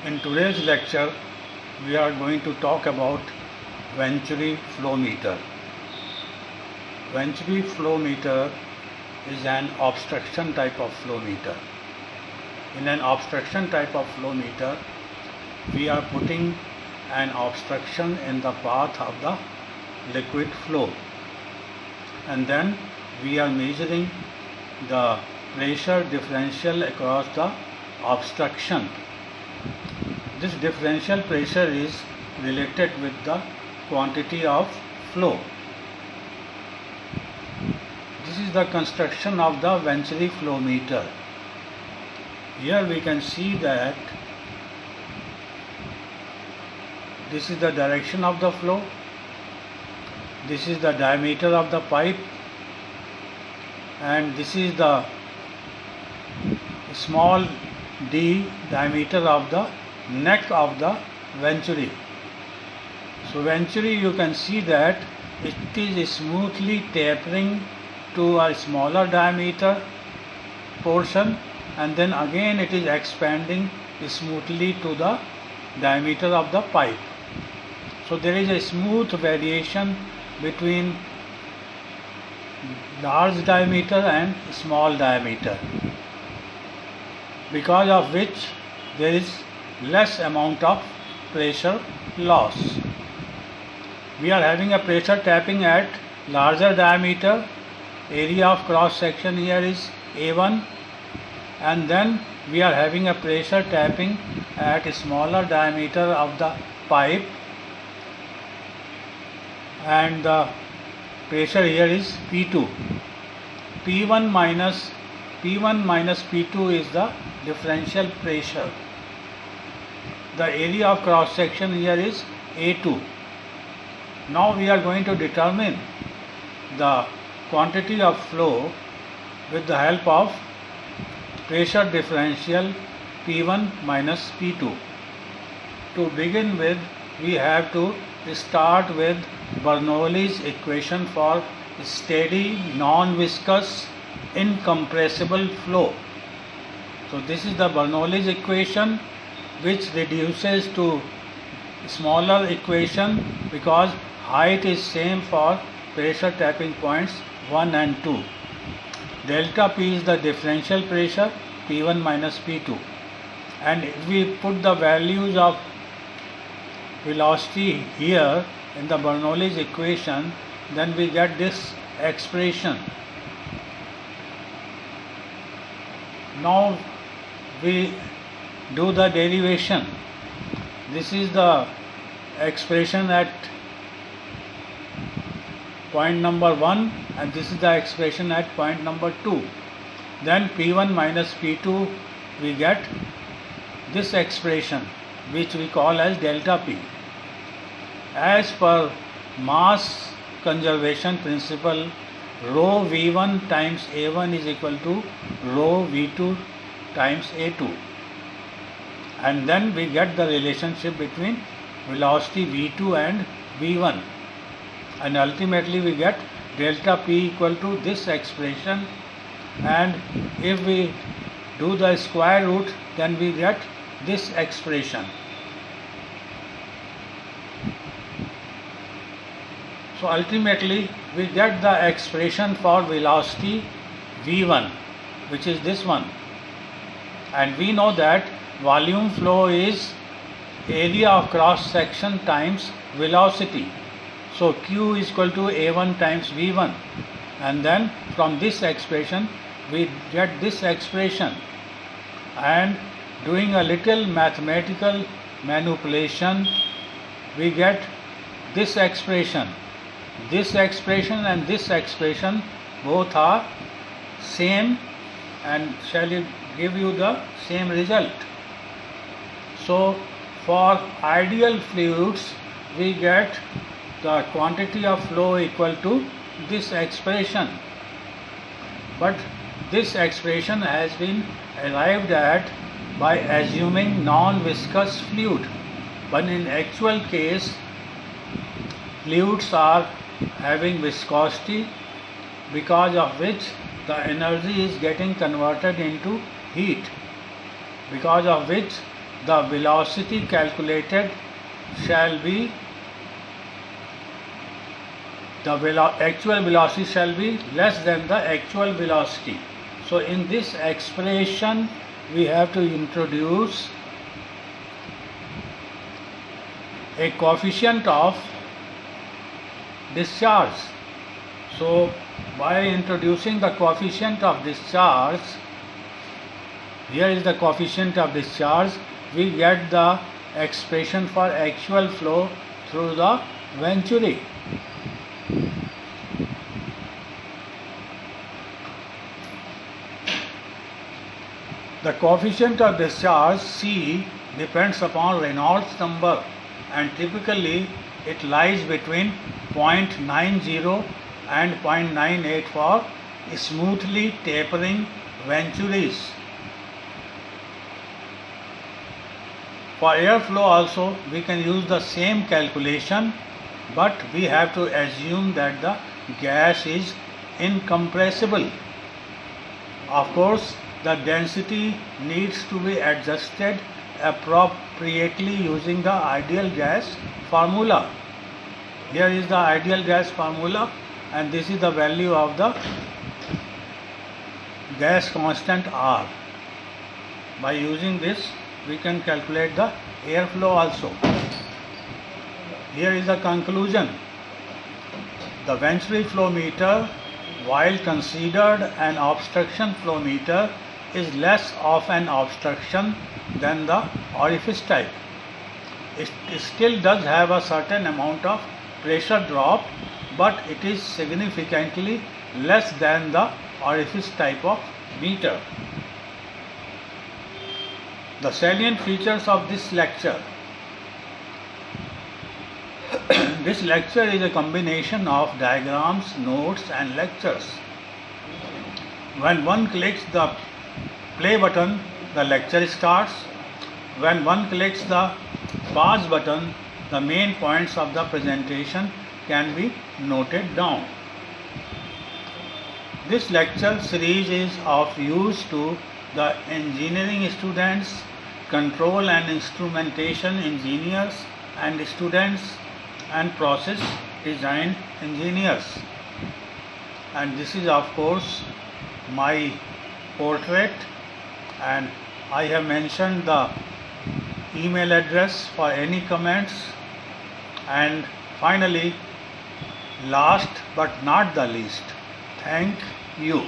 In today's lecture, we are going to talk about Venturi flow meter. Venturi flow meter is an obstruction type of flow meter. In an obstruction type of flow meter, we are putting an obstruction in the path of the liquid flow, and then we are measuring the pressure differential across the obstruction. This differential pressure is related with the quantity of flow. This is the construction of the Venturi flow meter. Here we can see that this is the direction of the flow, this is the diameter of the pipe, and this is the small d diameter of the neck of the Venturi. So Venturi, you can see that it is smoothly tapering to a smaller diameter portion, and then again it is expanding smoothly to the diameter of the pipe. So there is a smooth variation between large diameter and small diameter, because of which there is less amount of pressure loss. We are having a pressure tapping at larger diameter. Area of cross section here is A1, and then we are having a pressure tapping at a smaller diameter of the pipe, and the pressure here is P2. P1 minus P2 is the differential pressure. The area of cross section here is A2. Now we are going to determine the quantity of flow with the help of pressure differential P1 minus P2. To begin with, we have to start with Bernoulli's equation for steady, non-viscous, incompressible flow. So this is the Bernoulli's equation, which reduces to smaller equation because height is same for pressure tapping points 1 and 2. Delta P is the differential pressure P1 minus P2, and if we put the values of velocity here in the Bernoulli's equation, then we get this expression. Now we do the derivation. This is the expression at point number 1, and this is the expression at point number 2. Then P1 minus P2, we get this expression, which we call as delta P. As per mass conservation principle, rho V1 times A1 is equal to rho V2 times A2, and then we get the relationship between velocity V2 and V1, and ultimately we get delta P equal to this expression, and if we do the square root, then we get this expression. So ultimately we get the expression for velocity V1, which is this one, and we know that volume flow is area of cross section times velocity. So Q is equal to A1 times V1, and then from this expression we get this expression, and doing a little mathematical manipulation we get this expression. This expression and this expression both are same and shall give you the same result. So for ideal fluids we get the quantity of flow equal to this expression, but this expression has been arrived at by assuming non-viscous fluid, but in actual case fluids are having viscosity, because of which the energy is getting converted into heat, because of which the velocity calculated shall be, actual velocity shall be less than the actual velocity. So in this expression we have to introduce a coefficient of discharge. So by introducing the coefficient of discharge, here is the coefficient of discharge, we get the expression for actual flow through the venturi. The coefficient of discharge C depends upon Reynolds number, and typically it lies between 0.90 and 0.98 for smoothly tapering venturies. For airflow also we can use the same calculation, but we have to assume that the gas is incompressible. Of course, the density needs to be adjusted appropriately using the ideal gas formula. Here is the ideal gas formula, and this is the value of the gas constant R. By using this we can calculate the airflow also. Here is the conclusion. The venturi flow meter, while considered an obstruction flow meter, is less of an obstruction than the orifice type. It still does have a certain amount of pressure drop, but it is significantly less than the orifice type of meter. The salient features of this lecture. This lecture is a combination of diagrams, notes and lectures. When one clicks the play button, the lecture starts. When one clicks the pause button, the main points of the presentation can be noted down. This lecture series is of use to the engineering students, control and instrumentation engineers and students, and process design engineers. And this is of course my portrait, and I have mentioned the email address for any comments. And finally, last but not the least, thank you.